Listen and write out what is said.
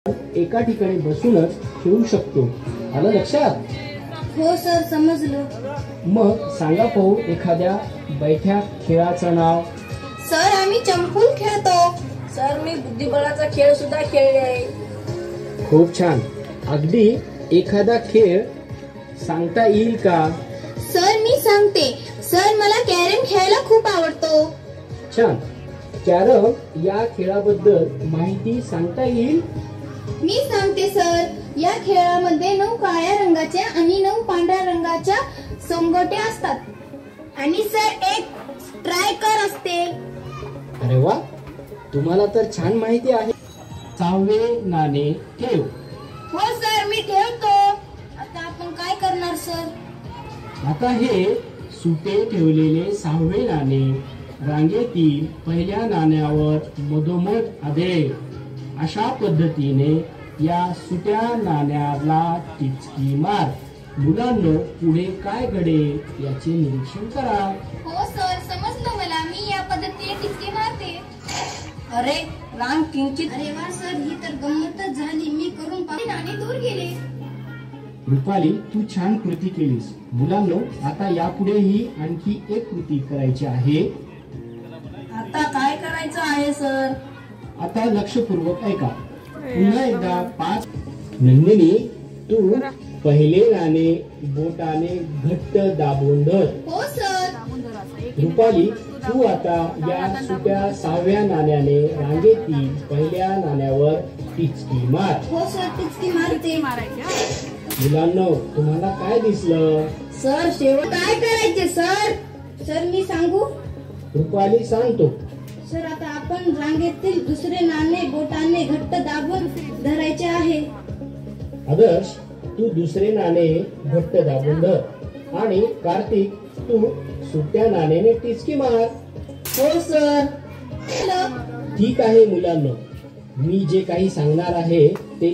एका ठिकाणी बसूनच खेळू शकतो। आलं लक्षात? हो सर, समजलं। मग सांगा पाहू एखाद्या बैठ्या खेळाचं नाव। सर, आम्ही चंपून खेळतो। सर, मी बुद्धिबळाचा खेळ सुद्धा खेळले आहे। खूप छान। अगदी एखादा खेळ सांगता येईल का? सर, मी सांगते। सर, मला कॅरम खेळायला खूप आवडतो। छान। कॅरम या खेळाबद्दल माहिती सांगता येईल? मी सांगते सर। या खेळामध्ये 9 काळ्या रंगाच्या आणि 9 पांढऱ्या रंगाच्या संगोट्या असतात आणि सर एक स्ट्रायकर असते। अरे वा, तुम्हाला तर छान माहिती आहे। 6वे नाणे ठेव। हो सर, मी ठेवतो। आता आपण काय करणार सर? आता हे सुटे ठेवलेले 6वे नाणे रांगेतील पहिल्या नाण्यावर मधोमध आदळेल। अशा पद्धतीने या सुट्या नाण्याला टिचकी मार। मुलांनो, पुढे काय घडेल याचे निरीक्षण करा। हो सर, समजलं मला। मी या पद्धतीने टिचकी मारते। अरे, रांग किंचित। अरे वा सर, ही तर गंमतच झाली। मी करून पाहते, नाणे दूर गेले। रुपाली, तू छान कृती केलीस। मुलांनो, आता यापुढेही आणखी एक कृती करायची आहे। आता काय करायचं आहे सर? आता लक्षपूर्वक ऐका। पुन्हा एकदा 5। नंदिनी, तू पहिले नाणे बोटाने घट्ट दाबून धर। हो सर। रुपाली, तू आता या सुट्या 6व्या नाण्याने रांगेतील पहिल्या नाण्यावर टिचकी मार। हो सर, टिचकी मारते। मुलांनो, तुम्हाला काय दिसलं? सर, शेवट काय करायचे सर? सर, मी सांगू? रुपाली, सांगतो। सर, आता आपण रांगेतील दुसरे नाणे बोटाने घट्ट दाबून धरायचे आहे। आदर्श, तू दुसरे नाणे घट्ट दाबून धर आणि कार्तिक, तू सुट्या नाण्याने टिचकी मार। हो सर। ठीक आहे मुलांनो, मी जे काही सांगणार आहे ते